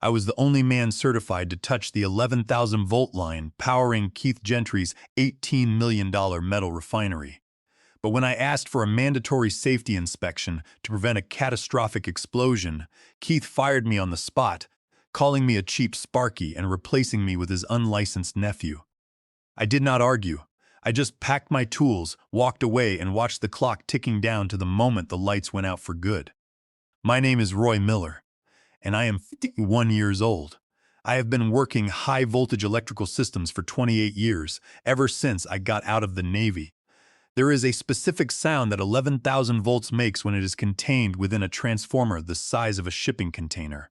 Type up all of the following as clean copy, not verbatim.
I was the only man certified to touch the 11,000-volt line powering Keith Gentry's $18 million metal refinery. But when I asked for a mandatory safety inspection to prevent a catastrophic explosion, Keith fired me on the spot, calling me a cheap Sparky and replacing me with his unlicensed nephew. I did not argue. I just packed my tools, walked away, and watched the clock ticking down to the moment the lights went out for good. My name is Roy Miller, and I am 51 years old. I have been working high-voltage electrical systems for 28 years, ever since I got out of the Navy. There is a specific sound that 11,000 volts makes when it is contained within a transformer the size of a shipping container.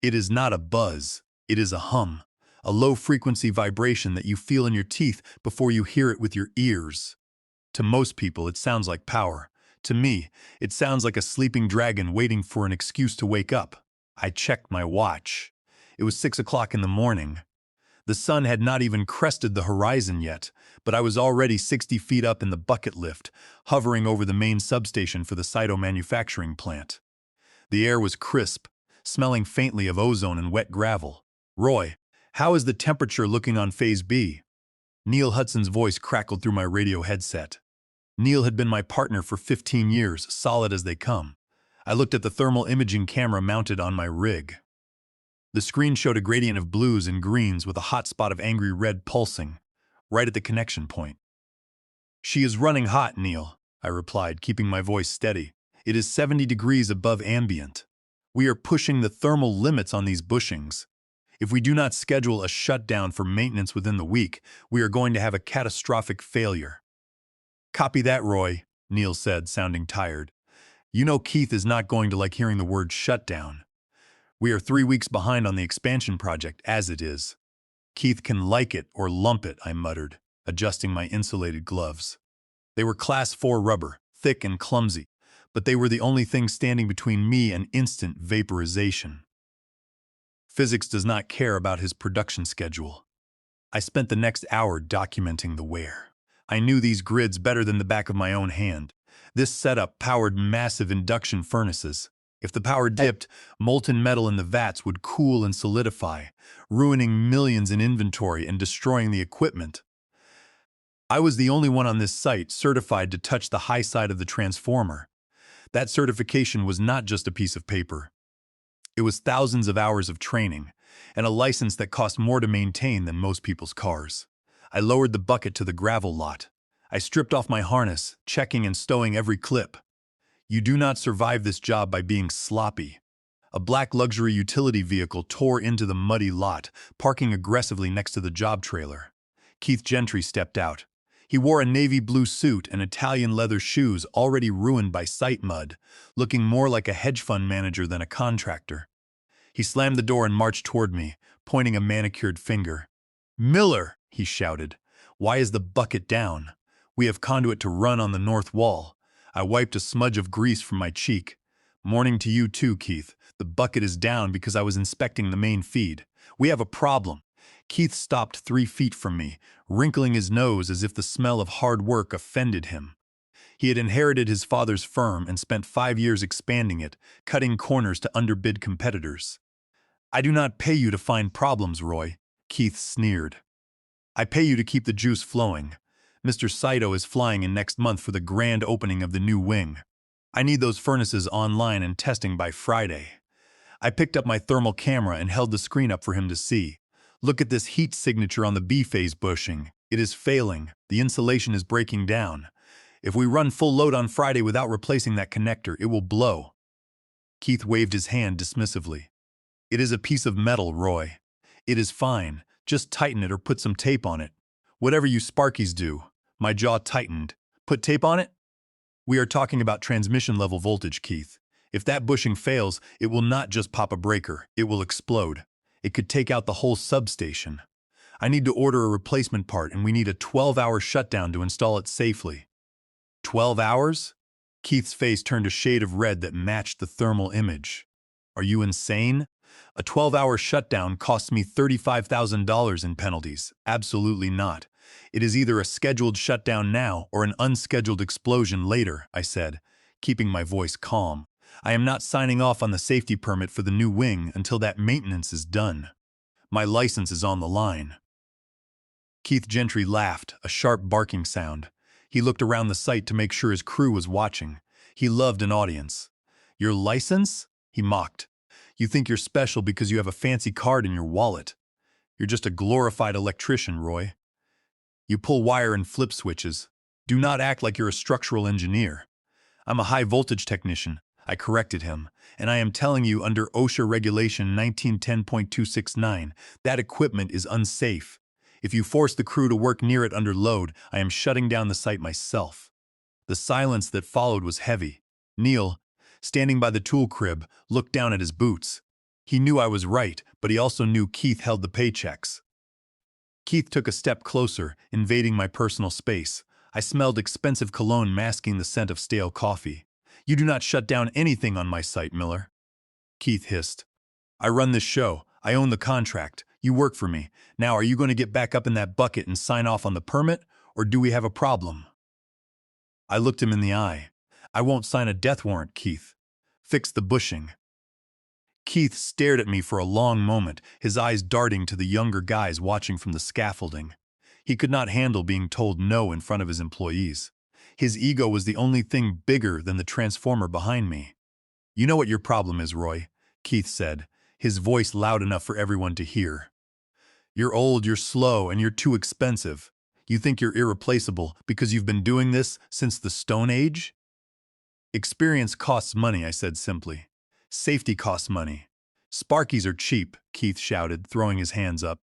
It is not a buzz, it is a hum, a low-frequency vibration that you feel in your teeth before you hear it with your ears. To most people, it sounds like power. To me, it sounds like a sleeping dragon waiting for an excuse to wake up. I checked my watch. It was 6 o'clock in the morning. The sun had not even crested the horizon yet, but I was already 60 feet up in the bucket lift, hovering over the main substation for the Cyto manufacturing plant. The air was crisp, smelling faintly of ozone and wet gravel. "Roy, how is the temperature looking on Phase B?" Neil Hudson's voice crackled through my radio headset. Neil had been my partner for 15 years, solid as they come. I looked at the thermal imaging camera mounted on my rig. The screen showed a gradient of blues and greens with a hot spot of angry red pulsing, right at the connection point. "She is running hot, Neil," I replied, keeping my voice steady. "It is 70 degrees above ambient. We are pushing the thermal limits on these bushings. If we do not schedule a shutdown for maintenance within the week, we are going to have a catastrophic failure." "Copy that, Roy," Neil said, sounding tired. "You know Keith is not going to like hearing the word shutdown. We are 3 weeks behind on the expansion project as it is." "Keith can like it or lump it," I muttered, adjusting my insulated gloves. They were Class 4 rubber, thick and clumsy, but they were the only thing standing between me and instant vaporization. Physics does not care about his production schedule. I spent the next hour documenting the wear. I knew these grids better than the back of my own hand. This setup powered massive induction furnaces. If the power dipped, molten metal in the vats would cool and solidify, ruining millions in inventory and destroying the equipment. I was the only one on this site certified to touch the high side of the transformer. That certification was not just a piece of paper. It was thousands of hours of training, and a license that cost more to maintain than most people's cars. I lowered the bucket to the gravel lot. I stripped off my harness, checking and stowing every clip. You do not survive this job by being sloppy. A black luxury utility vehicle tore into the muddy lot, parking aggressively next to the job trailer. Keith Gentry stepped out. He wore a navy blue suit and Italian leather shoes already ruined by site mud, looking more like a hedge fund manager than a contractor. He slammed the door and marched toward me, pointing a manicured finger. "Miller," he shouted, "why is the bucket down? We have conduit to run on the north wall." I wiped a smudge of grease from my cheek. "Morning to you too, Keith. The bucket is down because I was inspecting the main feed. We have a problem." Keith stopped 3 feet from me, wrinkling his nose as if the smell of hard work offended him. He had inherited his father's firm and spent 5 years expanding it, cutting corners to underbid competitors. "I do not pay you to find problems, Roy," Keith sneered. "I pay you to keep the juice flowing. Mr. Cyto is flying in next month for the grand opening of the new wing. I need those furnaces online and testing by Friday." I picked up my thermal camera and held the screen up for him to see. "Look at this heat signature on the B-phase bushing. It is failing. The insulation is breaking down. If we run full load on Friday without replacing that connector, it will blow." Keith waved his hand dismissively. "It is a piece of metal, Roy. It is fine. Just tighten it or put some tape on it. Whatever you Sparkies do." My jaw tightened. "Put tape on it?" "We are talking about transmission level voltage, Keith. If that bushing fails, it will not just pop a breaker, it will explode. It could take out the whole substation. I need to order a replacement part and we need a 12-hour shutdown to install it safely." 12 hours? Keith's face turned a shade of red that matched the thermal image. "Are you insane? A 12-hour shutdown costs me $35,000 in penalties. Absolutely not. It is either a scheduled shutdown now or an unscheduled explosion later," I said, keeping my voice calm. I am not signing off on the safety permit for the new wing until that maintenance is done. My license is on the line." Keith Gentry laughed, a sharp barking sound. He looked around the site to make sure his crew was watching. He loved an audience. "Your license?" he mocked. "You think you're special because you have a fancy card in your wallet. You're just a glorified electrician, Roy. You pull wire and flip switches. Do not act like you're a structural engineer." "I'm a high-voltage technician," I corrected him, "and I am telling you under OSHA Regulation 1910.269, that equipment is unsafe. If you force the crew to work near it under load, I am shutting down the site myself." The silence that followed was heavy. Neil, standing by the tool crib, looked down at his boots. He knew I was right, but he also knew Keith held the paychecks. Keith took a step closer, invading my personal space. I smelled expensive cologne masking the scent of stale coffee. "You do not shut down anything on my site, Miller." Keith hissed. "I run this show. I own the contract. You work for me. Now are you going to get back up in that bucket and sign off on the permit, or do we have a problem?" I looked him in the eye. "I won't sign a death warrant, Keith. Fix the bushing." Keith stared at me for a long moment, his eyes darting to the younger guys watching from the scaffolding. He could not handle being told no in front of his employees. His ego was the only thing bigger than the transformer behind me. "You know what your problem is, Roy," Keith said, his voice loud enough for everyone to hear. "You're old, you're slow, and you're too expensive. You think you're irreplaceable because you've been doing this since the Stone Age?" "Experience costs money," I said simply. "Safety costs money." "Sparkies are cheap," Keith shouted, throwing his hands up.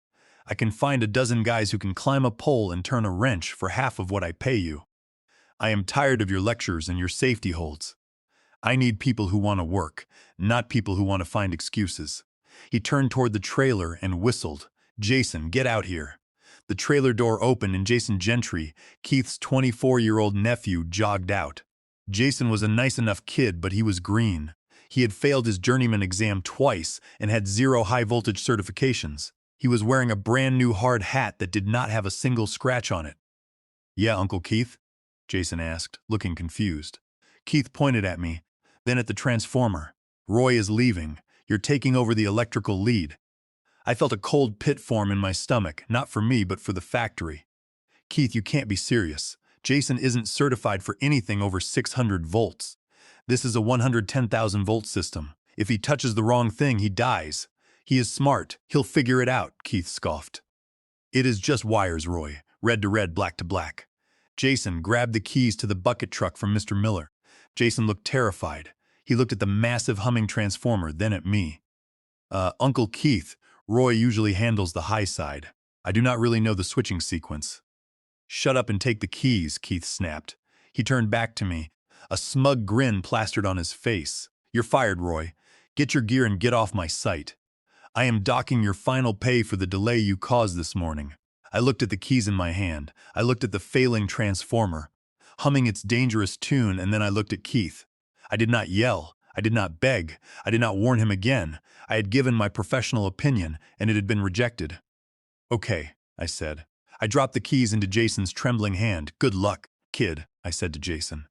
"I can find a dozen guys who can climb a pole and turn a wrench for half of what I pay you. I am tired of your lectures and your safety holds. I need people who want to work, not people who want to find excuses." He turned toward the trailer and whistled. "Jason, get out here." The trailer door opened and Jason Gentry, Keith's 24-year-old nephew, jogged out. Jason was a nice enough kid, but he was green. He had failed his journeyman exam twice and had 0 high-voltage certifications. He was wearing a brand-new hard hat that did not have a single scratch on it. "Yeah, Uncle Keith?" Jason asked, looking confused. Keith pointed at me, then at the transformer. "Roy is leaving. You're taking over the electrical lead." I felt a cold pit form in my stomach, not for me, but for the factory. "Keith, you can't be serious. Jason isn't certified for anything over 600 volts. This is a 110,000-volt system. If he touches the wrong thing, he dies. He is smart. He'll figure it out," Keith scoffed. "It is just wires, Roy. Red to red, black to black." Jason grabbed the keys to the bucket truck from Mr. Miller. Jason looked terrified. He looked at the massive humming transformer, then at me. Uncle Keith, Roy usually handles the high side. I do not really know the switching sequence." "Shut up and take the keys," Keith snapped. He turned back to me, a smug grin plastered on his face. "You're fired, Roy. Get your gear and get off my site. I am docking your final pay for the delay you caused this morning." I looked at the keys in my hand. I looked at the failing transformer, humming its dangerous tune, and then I looked at Keith. I did not yell. I did not beg. I did not warn him again. I had given my professional opinion, and it had been rejected. "Okay," I said. I dropped the keys into Jason's trembling hand. "Good luck, kid," I said to Jason.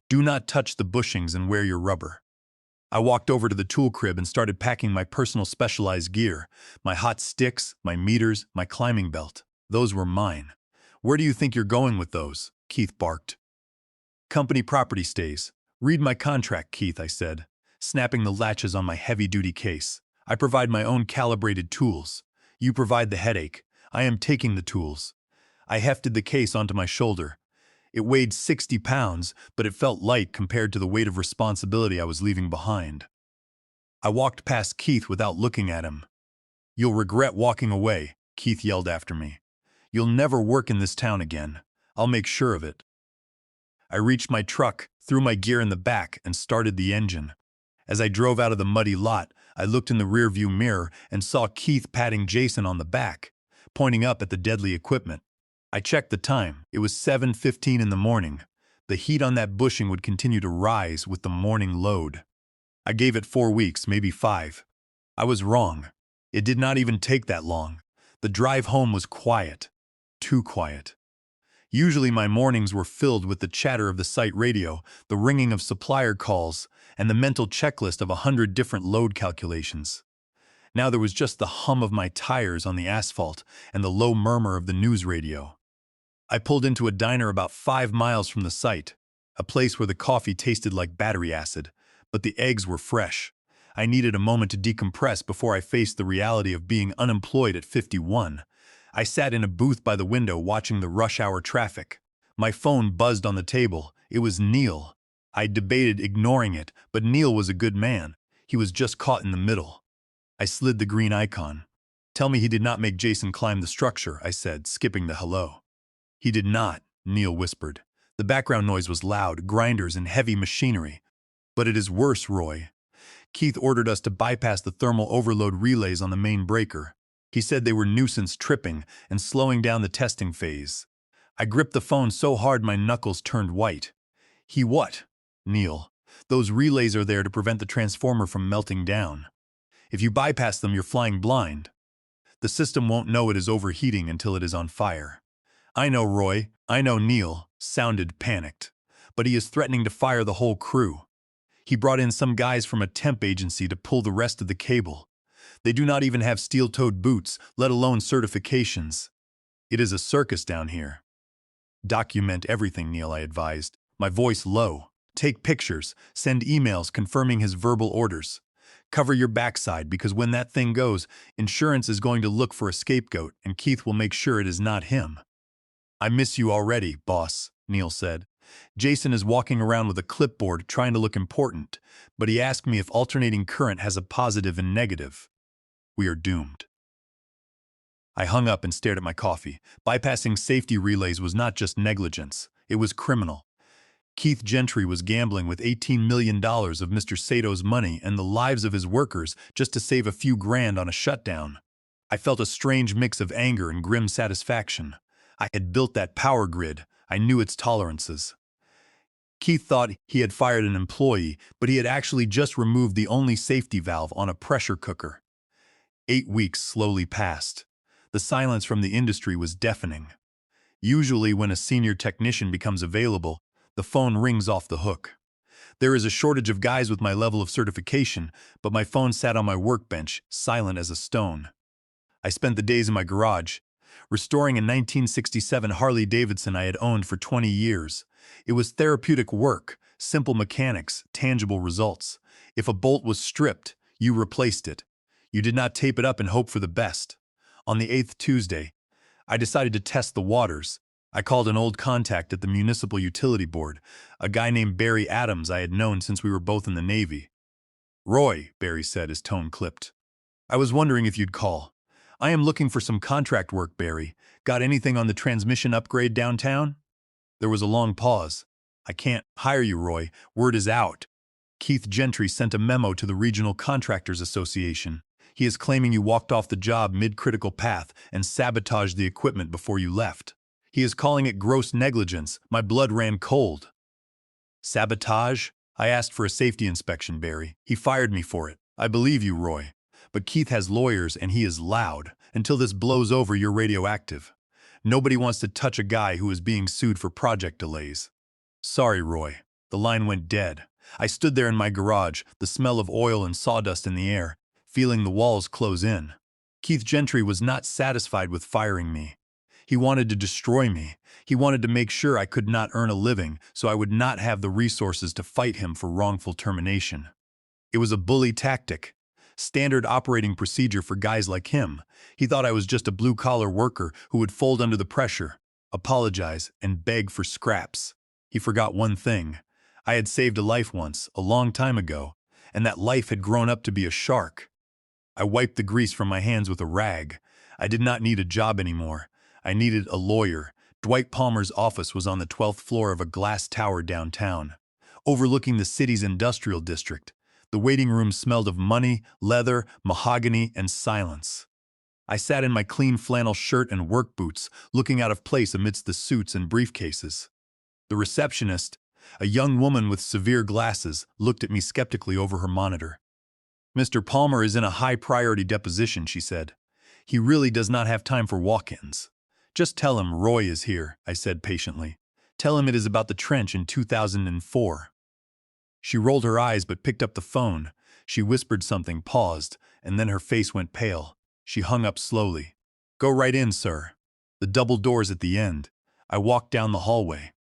"Do not touch the bushings and wear your rubber." I walked over to the tool crib and started packing my personal specialized gear, my hot sticks, my meters, my climbing belt. Those were mine. "Where do you think you're going with those?" Keith barked. "Company property stays. Read my contract, Keith," I said, snapping the latches on my heavy-duty case. "I provide my own calibrated tools. You provide the headache. I am taking the tools." I hefted the case onto my shoulder. It weighed 60 pounds, but it felt light compared to the weight of responsibility I was leaving behind. I walked past Keith without looking at him. "You'll regret walking away," Keith yelled after me. "You'll never work in this town again. I'll make sure of it." I reached my truck, threw my gear in the back, and started the engine. As I drove out of the muddy lot, I looked in the rearview mirror and saw Keith patting Jason on the back, pointing up at the deadly equipment. I checked the time. It was 7:15 in the morning. The heat on that bushing would continue to rise with the morning load. I gave it 4 weeks, maybe 5. I was wrong. It did not even take that long. The drive home was quiet. Too quiet. Usually my mornings were filled with the chatter of the site radio, the ringing of supplier calls, and the mental checklist of 100 different load calculations. Now there was just the hum of my tires on the asphalt and the low murmur of the news radio. I pulled into a diner about 5 miles from the site, a place where the coffee tasted like battery acid, but the eggs were fresh. I needed a moment to decompress before I faced the reality of being unemployed at 51. I sat in a booth by the window watching the rush hour traffic. My phone buzzed on the table. It was Neil. I debated ignoring it, but Neil was a good man. He was just caught in the middle. I slid the green icon. "Tell me he did not make Jason climb the structure," I said, skipping the hello. "He did not," Neil whispered. The background noise was loud, grinders and heavy machinery. "But it is worse, Roy. Keith ordered us to bypass the thermal overload relays on the main breaker. He said they were nuisance tripping and slowing down the testing phase." I gripped the phone so hard my knuckles turned white. "He what?" "Neil, those relays are there to prevent the transformer from melting down. If you bypass them, you're flying blind. The system won't know it is overheating until it is on fire." "I know, Roy. I know." Neil sounded panicked. "But he is threatening to fire the whole crew. He brought in some guys from a temp agency to pull the rest of the cable. They do not even have steel-toed boots, let alone certifications. It is a circus down here." "Document everything, Neil," I advised, my voice low. "Take pictures, send emails confirming his verbal orders. Cover your backside, because when that thing goes, insurance is going to look for a scapegoat, and Keith will make sure it is not him." "I miss you already, boss," Neil said. "Jason is walking around with a clipboard trying to look important, but he asked me if alternating current has a positive and negative. We are doomed." I hung up and stared at my coffee. Bypassing safety relays was not just negligence, it was criminal. Keith Gentry was gambling with $18 million of Mr. Sato's money and the lives of his workers just to save a few grand on a shutdown. I felt a strange mix of anger and grim satisfaction. I had built that power grid. I knew its tolerances. Keith thought he had fired an employee, but he had actually just removed the only safety valve on a pressure cooker. 8 weeks slowly passed. The silence from the industry was deafening. Usually when a senior technician becomes available, the phone rings off the hook. There is a shortage of guys with my level of certification, but my phone sat on my workbench, silent as a stone. I spent the days in my garage, restoring a 1967 Harley-Davidson I had owned for 20 years. It was therapeutic work, simple mechanics, tangible results. If a bolt was stripped, you replaced it. You did not tape it up and hope for the best. On the 8th Tuesday, I decided to test the waters. I called an old contact at the Municipal Utility Board, a guy named Barry Adams I had known since we were both in the Navy. "Roy," Barry said, his tone clipped. "I was wondering if you'd call. I am looking for some contract work, Barry. Got anything on the transmission upgrade downtown?" There was a long pause. "I can't hire you, Roy. Word is out. Keith Gentry sent a memo to the Regional Contractors Association. He is claiming you walked off the job mid-critical path and sabotaged the equipment before you left. He is calling it gross negligence." My blood ran cold. "Sabotage?" "I asked for a safety inspection, Barry. He fired me for it." "I believe you, Roy. But Keith has lawyers and he is loud. Until this blows over, you're radioactive. Nobody wants to touch a guy who is being sued for project delays." "Sorry, Roy." The line went dead. I stood there in my garage, the smell of oil and sawdust in the air, feeling the walls close in. Keith Gentry was not satisfied with firing me. He wanted to destroy me. He wanted to make sure I could not earn a living, so I would not have the resources to fight him for wrongful termination. It was a bully tactic. Standard operating procedure for guys like him. He thought I was just a blue-collar worker who would fold under the pressure, apologize, and beg for scraps. He forgot one thing. I had saved a life once, a long time ago, and that life had grown up to be a shark. I wiped the grease from my hands with a rag. I did not need a job anymore. I needed a lawyer. Dwight Palmer's office was on the 12th floor of a glass tower downtown, overlooking the city's industrial district. The waiting room smelled of money, leather, mahogany, and silence. I sat in my clean flannel shirt and work boots, looking out of place amidst the suits and briefcases. The receptionist, a young woman with severe glasses, looked at me skeptically over her monitor. "Mr. Palmer is in a high-priority deposition," she said. "He really does not have time for walk-ins." "Just tell him Roy is here," I said patiently. "Tell him it is about the trench in 2004. She rolled her eyes but picked up the phone. She whispered something, paused, and then her face went pale. She hung up slowly. "Go right in, sir." The double doors at the end. I walked down the hallway.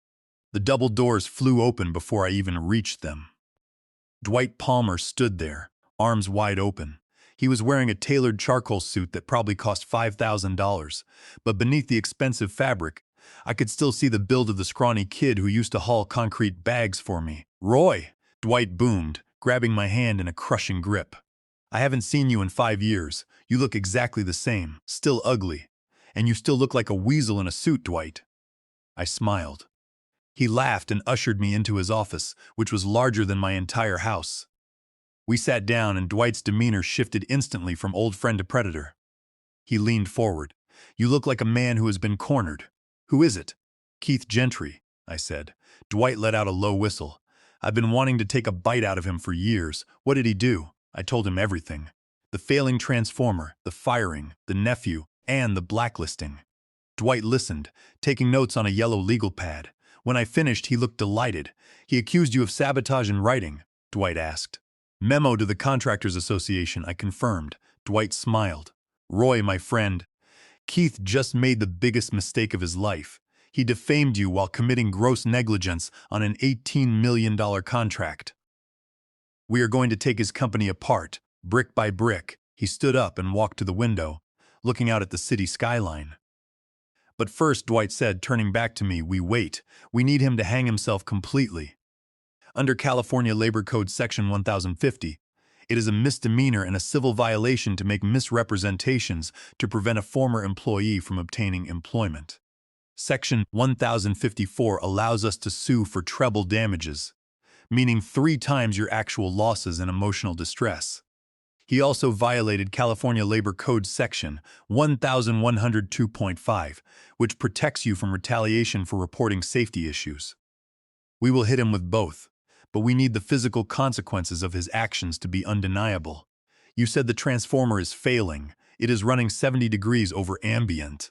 The double doors flew open before I even reached them. Dwight Palmer stood there, arms wide open. He was wearing a tailored charcoal suit that probably cost $5,000, but beneath the expensive fabric, I could still see the build of the scrawny kid who used to haul concrete bags for me. "Roy!" Dwight boomed, grabbing my hand in a crushing grip. "I haven't seen you in 5 years. You look exactly the same, still ugly. And you still look like a weasel in a suit, Dwight." I smiled. He laughed and ushered me into his office, which was larger than my entire house. We sat down and Dwight's demeanor shifted instantly from old friend to predator. He leaned forward. "You look like a man who has been cornered." "Who is it?" "Keith Gentry," I said. Dwight let out a low whistle. "I've been wanting to take a bite out of him for years. What did he do?" I told him everything. The failing transformer, the firing, the nephew, and the blacklisting. Dwight listened, taking notes on a yellow legal pad. When I finished, he looked delighted. "He accused you of sabotage in writing?" Dwight asked. "Memo to the Contractors Association," I confirmed. Dwight smiled. "Roy, my friend, Keith just made the biggest mistake of his life. He defamed you while committing gross negligence on an $18 million contract. We are going to take his company apart, brick by brick." He stood up and walked to the window, looking out at the city skyline. "But first," Dwight said, turning back to me, we need him to hang himself completely. Under California Labor Code Section 1050, it is a misdemeanor and a civil violation to make misrepresentations to prevent a former employee from obtaining employment. Section 1054 allows us to sue for treble damages, meaning 3 times your actual losses and emotional distress. He also violated California Labor Code Section 1102.5, which protects you from retaliation for reporting safety issues. We will hit him with both, but we need the physical consequences of his actions to be undeniable. You said the transformer is failing. It is running 70 degrees over ambient.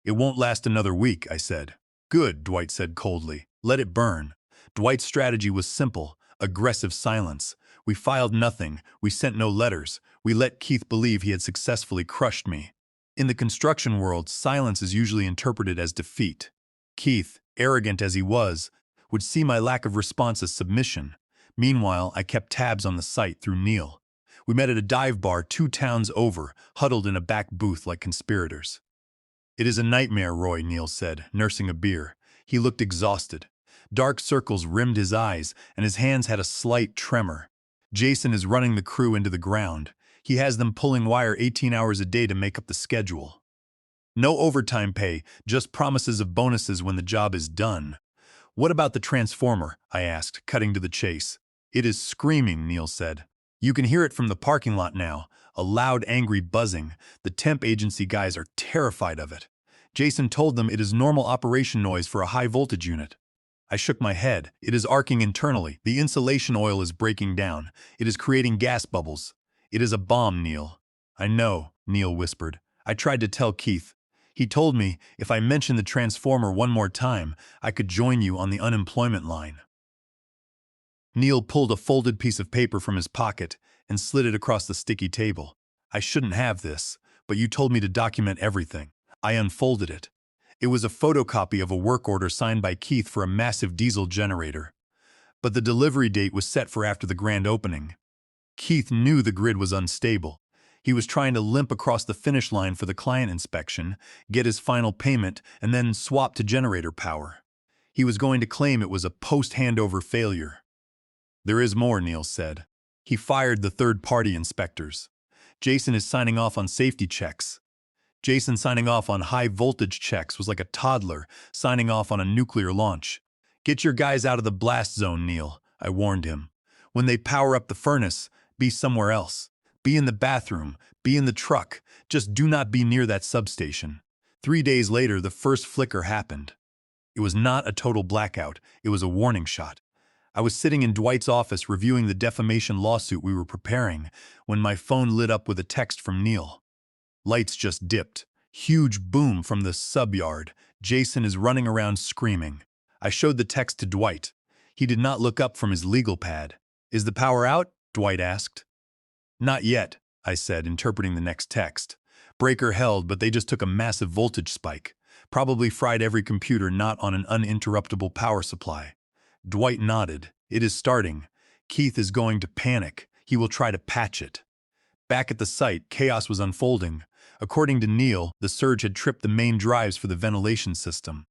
"It won't last another week," I said. "Good," Dwight said coldly. "Let it burn." Dwight's strategy was simple: aggressive silence. We filed nothing. We sent no letters. We let Keith believe he had successfully crushed me. In the construction world, silence is usually interpreted as defeat. Keith, arrogant as he was, would see my lack of response as submission. Meanwhile, I kept tabs on the site through Neil. We met at a dive bar 2 towns over, huddled in a back booth like conspirators. "It is a nightmare," Roy, Neil said, nursing a beer. He looked exhausted. Dark circles rimmed his eyes, and his hands had a slight tremor. "Jason is running the crew into the ground. He has them pulling wire 18 hours a day to make up the schedule. No overtime pay, just promises of bonuses when the job is done." "What about the transformer?" I asked, cutting to the chase. "It is screaming," Neil said. "You can hear it from the parking lot now, a loud, angry buzzing. The temp agency guys are terrified of it. Jason told them it is normal operation noise for a high-voltage unit." I shook my head. "It is arcing internally. The insulation oil is breaking down. It is creating gas bubbles. It is a bomb, Neil." "I know," Neil whispered. "I tried to tell Keith. He told me if I mentioned the transformer one more time, I could join you on the unemployment line." Neil pulled a folded piece of paper from his pocket and slid it across the sticky table. "I shouldn't have this, but you told me to document everything." I unfolded it. It was a photocopy of a work order signed by Keith for a massive diesel generator. But the delivery date was set for after the grand opening. Keith knew the grid was unstable. He was trying to limp across the finish line for the client inspection, get his final payment, and then swap to generator power. He was going to claim it was a post-handover failure. "There is more," Neil said. "He fired the third-party inspectors. Jason is signing off on safety checks." Jason signing off on high-voltage checks was like a toddler signing off on a nuclear launch. "Get your guys out of the blast zone, Neil," I warned him. "When they power up the furnace, be somewhere else. Be in the bathroom, be in the truck, just do not be near that substation." 3 days later, the first flicker happened. It was not a total blackout, it was a warning shot. I was sitting in Dwight's office reviewing the defamation lawsuit we were preparing when my phone lit up with a text from Neil. "Lights just dipped. Huge boom from the subyard. Jason is running around screaming." I showed the text to Dwight. He did not look up from his legal pad. Is the power out? Dwight asked. Not yet, I said, interpreting the next text. Breaker held, but they just took a massive voltage spike. Probably fried every computer not on an uninterruptible power supply. Dwight nodded. It is starting. Keith is going to panic. He will try to patch it. Back at the site, chaos was unfolding. According to Neil, the surge had tripped the main drives for the ventilation system.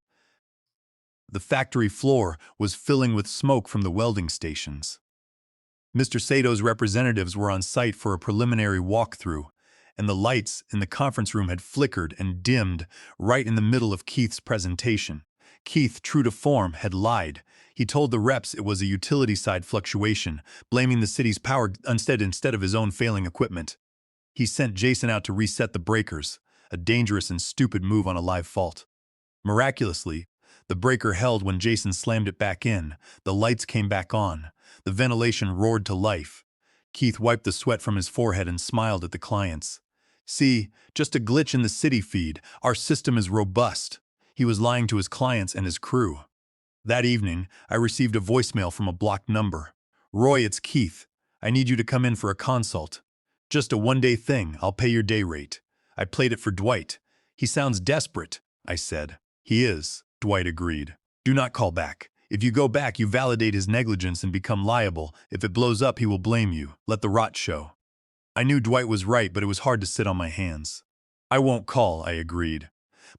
The factory floor was filling with smoke from the welding stations. Mr. Sato's representatives were on site for a preliminary walkthrough, and the lights in the conference room had flickered and dimmed right in the middle of Keith's presentation. Keith, true to form, had lied. He told the reps it was a utility-side fluctuation, blaming the city's power instead of his own failing equipment. He sent Jason out to reset the breakers, a dangerous and stupid move on a live fault. Miraculously, the breaker held when Jason slammed it back in. The lights came back on. The ventilation roared to life. Keith wiped the sweat from his forehead and smiled at the clients. See, just a glitch in the city feed. Our system is robust. He was lying to his clients and his crew. That evening, I received a voicemail from a blocked number. Roy, it's Keith. I need you to come in for a consult. Just a one-day thing. I'll pay your day rate. I played it for Dwight. He sounds desperate, I said. He is, Dwight agreed. Do not call back. If you go back, you validate his negligence and become liable. If it blows up, he will blame you. Let the rot show. I knew Dwight was right, but it was hard to sit on my hands. I won't call, I agreed.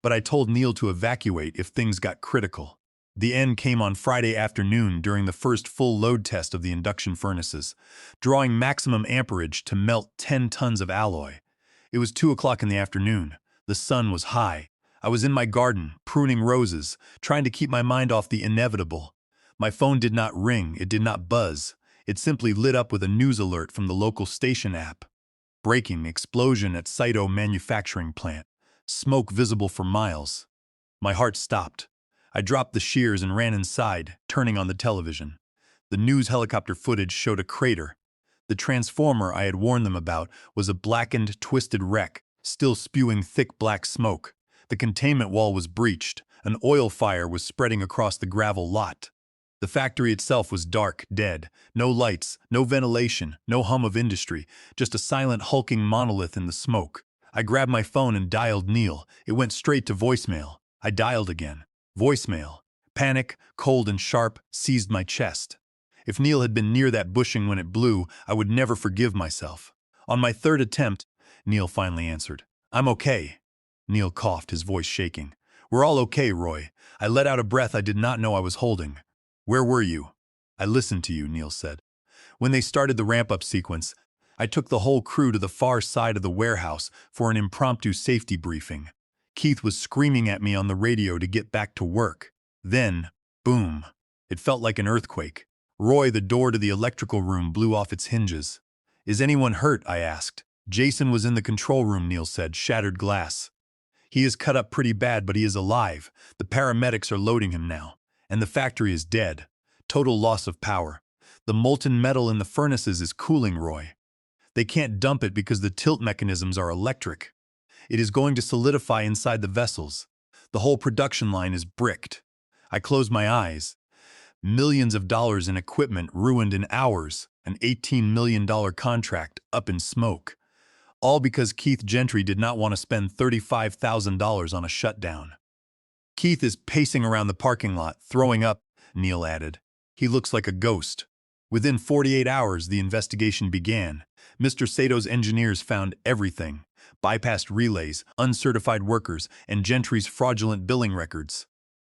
But I told Neil to evacuate if things got critical. The end came on Friday afternoon during the first full load test of the induction furnaces, drawing maximum amperage to melt 10 tons of alloy. It was 2 o'clock in the afternoon. The sun was high. I was in my garden, pruning roses, trying to keep my mind off the inevitable. My phone did not ring, it did not buzz. It simply lit up with a news alert from the local station app. Breaking explosion at Saito manufacturing plant. Smoke visible for miles. My heart stopped. I dropped the shears and ran inside, turning on the television. The news helicopter footage showed a crater. The transformer I had warned them about was a blackened, twisted wreck, still spewing thick black smoke. The containment wall was breached. An oil fire was spreading across the gravel lot. The factory itself was dark, dead. No lights, no ventilation, no hum of industry, just a silent, hulking monolith in the smoke. I grabbed my phone and dialed Neil. It went straight to voicemail. I dialed again. Voicemail. Panic, cold and sharp, seized my chest. If Neil had been near that bushing when it blew, I would never forgive myself. On my third attempt, Neil finally answered. I'm okay. Neil coughed, his voice shaking. We're all okay, Roy. I let out a breath I did not know I was holding. Where were you? I listened to you, Neil said. When they started the ramp-up sequence, I took the whole crew to the far side of the warehouse for an impromptu safety briefing. Keith was screaming at me on the radio to get back to work. Then, boom. It felt like an earthquake. Roy, the door to the electrical room blew off its hinges. Is anyone hurt? I asked. Jason was in the control room, Neil said, shattered glass. He is cut up pretty bad, but he is alive. The paramedics are loading him now. And the factory is dead. Total loss of power. The molten metal in the furnaces is cooling, Roy. They can't dump it because the tilt mechanisms are electric. It is going to solidify inside the vessels. The whole production line is bricked. I closed my eyes. Millions of dollars in equipment ruined in hours. An $18 million contract up in smoke. All because Keith Gentry did not want to spend $35,000 on a shutdown. Keith is pacing around the parking lot, throwing up, Neil added. He looks like a ghost. Within 48 hours, the investigation began. Mr. Sato's engineers found everything. Bypassed relays, uncertified workers, and Gentry's fraudulent billing records.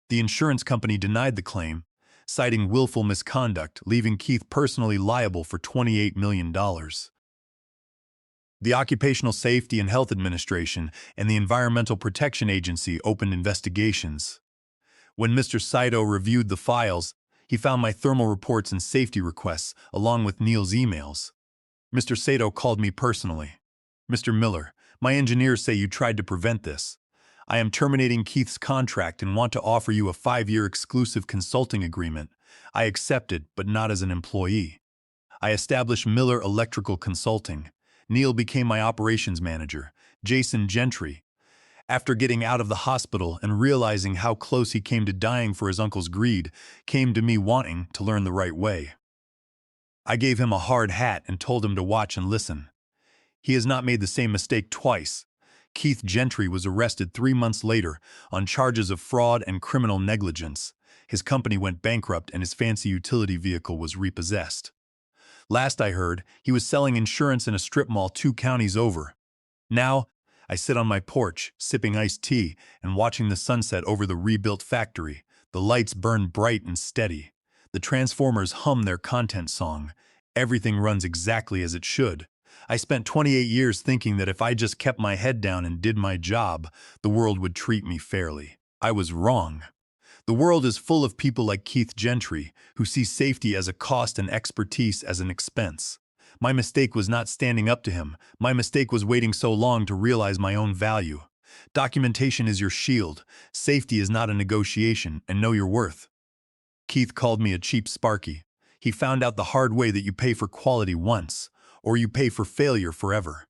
The insurance company denied the claim, citing willful misconduct, leaving Keith personally liable for $28 million. The Occupational Safety and Health Administration and the Environmental Protection Agency opened investigations. When Mr. Saito reviewed the files, he found my thermal reports and safety requests, along with Neil's emails. Mr. Saito called me personally. Mr. Miller, my engineers say you tried to prevent this. I am terminating Keith's contract and want to offer you a 5-year exclusive consulting agreement. I accepted, but not as an employee. I established Miller Electrical Consulting. Neil became my operations manager, Jason Gentry. After getting out of the hospital and realizing how close he came to dying for his uncle's greed, came to me wanting to learn the right way. I gave him a hard hat and told him to watch and listen. He has not made the same mistake twice. Keith Gentry was arrested 3 months later on charges of fraud and criminal negligence. His company went bankrupt and his fancy utility vehicle was repossessed. Last I heard, he was selling insurance in a strip mall 2 counties over. Now, I sit on my porch, sipping iced tea and watching the sunset over the rebuilt factory. The lights burn bright and steady. The transformers hum their content song. Everything runs exactly as it should. I spent 28 years thinking that if I just kept my head down and did my job, the world would treat me fairly. I was wrong. The world is full of people like Keith Gentry, who see safety as a cost and expertise as an expense. My mistake was not standing up to him. My mistake was waiting so long to realize my own value. Documentation is your shield. Safety is not a negotiation, and know your worth. Keith called me a cheap Sparky. He found out the hard way that you pay for quality once, or you pay for failure forever.